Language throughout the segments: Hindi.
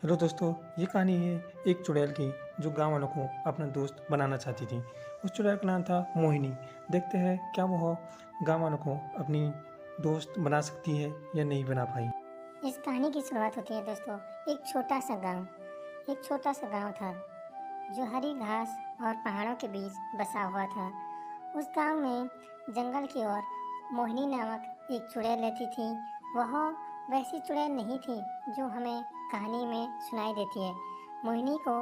हेलो दोस्तों, ये कहानी है एक चुड़ैल की जो गांव वालों को अपना दोस्त बनाना चाहती थी। उस चुड़ैल का नाम था मोहिनी। देखते हैं क्या वह गांव वालों को अपनी दोस्त बना सकती है या नहीं बना पाई। इस कहानी की शुरुआत होती है दोस्तों एक छोटा सा गांव। एक छोटा सा गांव था जो हरी घास और पहाड़ों के बीच बसा हुआ था। उस गांव में जंगल की ओर मोहिनी नामक एक चुड़ैल रहती थी। वह वैसी चुड़ैल नहीं थी जो हमें कहानी में सुनाई देती है। मोहिनी को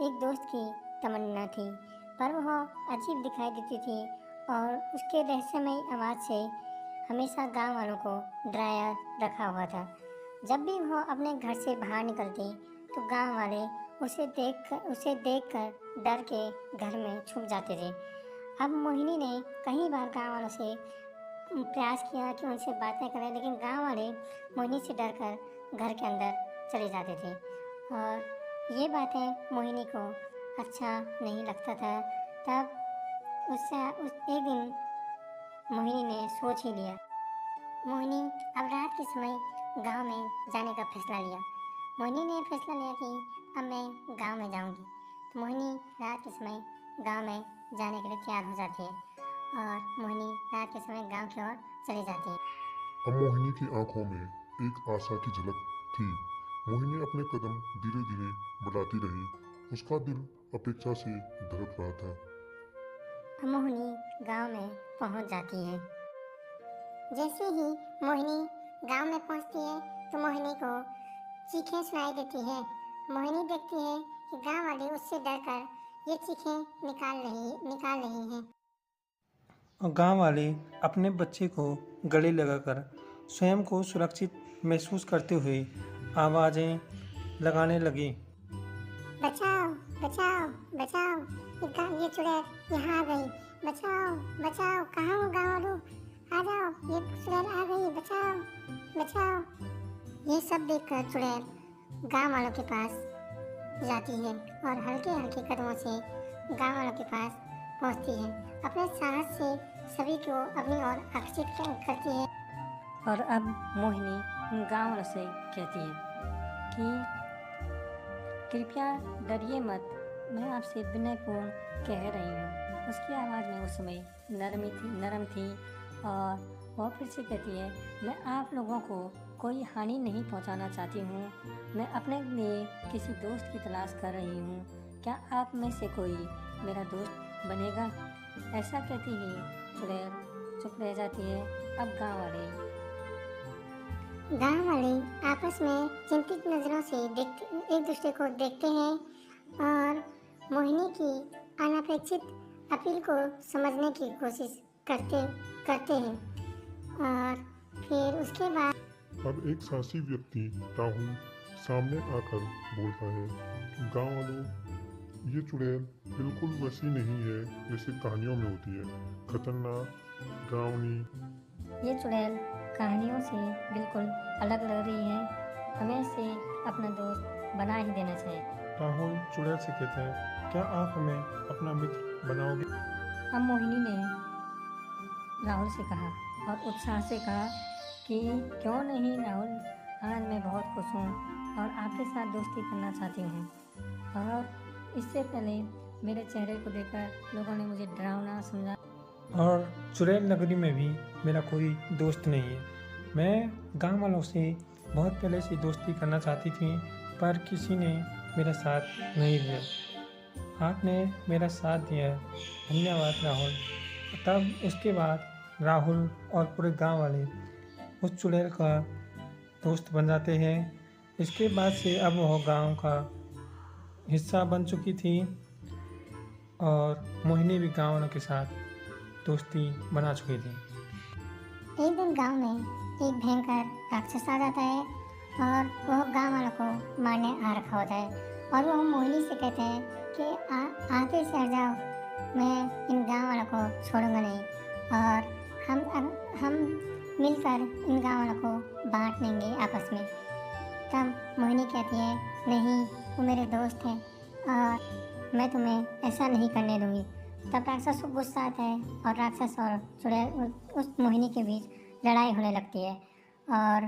एक दोस्त की तमन्ना थी, पर वह अजीब दिखाई देती थी और उसके रहस्यमयी आवाज़ से हमेशा गांव वालों को डराया रखा हुआ था। जब भी वह अपने घर से बाहर निकलती तो गांव वाले उसे देखकर डर के घर में छुप जाते थे। अब मोहिनी ने कई बार गांव वालों से प्रयास किया कि उनसे बातें करें, लेकिन गांव वाले मोहिनी से डरकर घर के अंदर चले जाते थे और ये बातें मोहिनी को अच्छा नहीं लगता था। तब उस एक दिन मोहिनी ने सोच ही लिया। मोहिनी अब रात के समय गांव में जाने का फैसला लिया। मोहिनी ने फैसला लिया कि अब मैं गांव में जाऊंगी। तो मोहिनी रात के समय गांव में जाने के लिए तैयार हो जाती है और मोहिनी रात के समय गांव की ओर चली जाती है। अब मोहिनी की आंखों में एक आशा की झलक थी। मोहिनी अपने कदम धीरे धीरे बढ़ाती रही। उसका दिल अपेक्षा से धड़क रहा था। अब मोहिनी गांव में पहुंच जाती है। जैसे ही मोहिनी गांव में पहुंचती है तो मोहिनी को चीखें सुनाई देती है। मोहिनी देखती है कि गांव वाले उससे डरकर ये चीखें निकाल रही हैं। और गांव वाले अपने बच्चे को गले लगाकर स्वयं को सुरक्षित महसूस करते हुए आवाज़ें लगाने लगी। बचाओ बचाओ बचाओ, ये चुड़ैल यहाँ आ गई। बचाओ बचाओ, कहाँ हो गाँव वालों, आ जाओ, ये चुड़ैल आ गई, बचाओ बचाओ। ये सब देखकर चुड़ैल गाँव वालों के पास जाती है और हल्के हल्के कदमों से गाँव वालों के पास पहुँचती है। अपने साहस से सभी को अपनी ओर आकर्षित करती है। और अब मोहिनी गाँव वालों से कहती है कि कृपया डरिए मत, मैं आपसे विनयपूर्ण कह रही हूँ। उसकी आवाज़ में उस समय नरम थी और वह फिर से कहती है, मैं आप लोगों को कोई हानि नहीं पहुँचाना चाहती हूँ। मैं अपने लिए किसी दोस्त की तलाश कर रही हूँ। क्या आप में से कोई मेरा दोस्त बनेगा? ऐसा कहती ही चुड़ैल चुप रह जाती है। अब गांव वाले आपस में चिंतित नजरों से एक दूसरे को देखते हैं और मोहिनी की अनपेक्षित अपील को समझने की कोशिश करते हैं। और फिर उसके बाद अब एक साहसी व्यक्ति राहुल सामने आकर बोलता है, गांव वालों, ये चुड़ैल बिल्कुल वैसी नहीं है जैसे कहानियों में होती है। खतरनाक, डरावनी। ये चुड़ैल कहानियों से बिल्कुल अलग लग रही है। हमें इसे अपना दोस्त बना ही देना चाहिए। राहुल चुड़ैल से कहते हैं, क्या आप हमें अपना मित्र बनाओगे? अब मोहिनी ने राहुल से कहा और उत्साह से कहा कि क्यों नहीं राहुल, आज मैं बहुत खुश हूँ और आपके साथ दोस्ती करना चाहती हूँ। और इससे पहले मेरे चेहरे को देखकर लोगों ने मुझे डरावना समझा और चुड़ैल नगरी में भी मेरा कोई दोस्त नहीं है। मैं गांव वालों से बहुत पहले से दोस्ती करना चाहती थी, पर किसी ने मेरा साथ नहीं दिया। आपने मेरा साथ दिया, धन्यवाद राहुल। तब उसके बाद राहुल और पूरे गांव वाले उस चुड़ैल का दोस्त बन जाते हैं। इसके बाद से अब वह गांव का हिस्सा बन चुकी थी और मोहिनी भी गांव वालों के साथ दोस्ती बना चुकी थी। एक दिन गांव में एक भयंकर राक्षस आ जाता है और वह गांव वालों को मारने आ रखा होता है और वह मोहिनी से कहते हैं कि आगे से हट जाओ, मैं इन गांव वालों को छोड़ूंगा नहीं और हम मिलकर इन गांव वालों को बांट लेंगे आपस में। तब मोहिनी कहती है, नहीं, वो मेरे दोस्त हैं और मैं तुम्हें ऐसा नहीं करने दूंगी। तब राक्षस को गुस्सा आता है और राक्षस और चुड़ैल उस मोहिनी के बीच लड़ाई होने लगती है और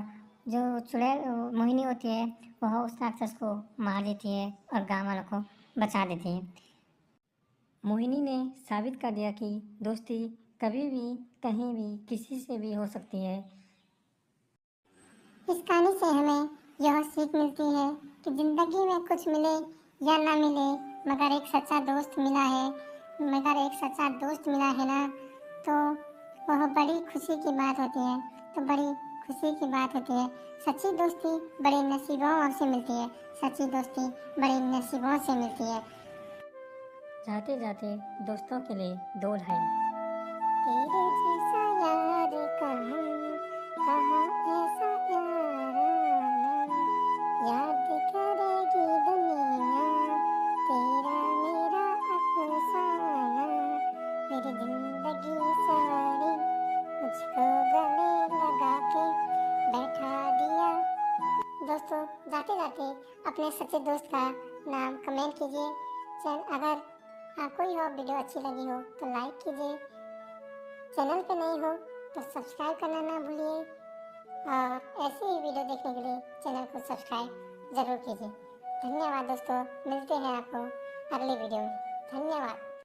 जो चुड़ैल मोहिनी होती है वह उस राक्षस को मार देती है और गांव वालों को बचा देती है। मोहिनी ने साबित कर दिया कि दोस्ती कभी भी कहीं भी किसी से भी हो सकती है। इस कहानी से हमें यह सीख मिलती है कि जिंदगी में कुछ मिले या ना मिले, मगर एक सच्चा दोस्त मिला है ना, तो वह बड़ी खुशी की बात होती है। सच्ची दोस्ती बड़े नसीबों से मिलती है। जाते जाते दोस्तों के लिए दो लाइन। तेरे जैसा यार कहाँ ऐसा याराना, याद करेगी दुनिया तेरा मेरा अफसाना, मेरी जिंदगी सारी मुझको गले लगा के बैठा दिया। दोस्तों, जाते जाते अपने सच्चे दोस्त का नाम कमेंट कीजिए। अगर आपको यह वीडियो अच्छी लगी हो तो लाइक कीजिए, चैनल पे नहीं हो तो सब्सक्राइब करना ना भूलिए, और ऐसे ही वीडियो देखने के लिए चैनल को सब्सक्राइब जरूर कीजिए। धन्यवाद दोस्तों, मिलते हैं आपको अगली वीडियो में। धन्यवाद।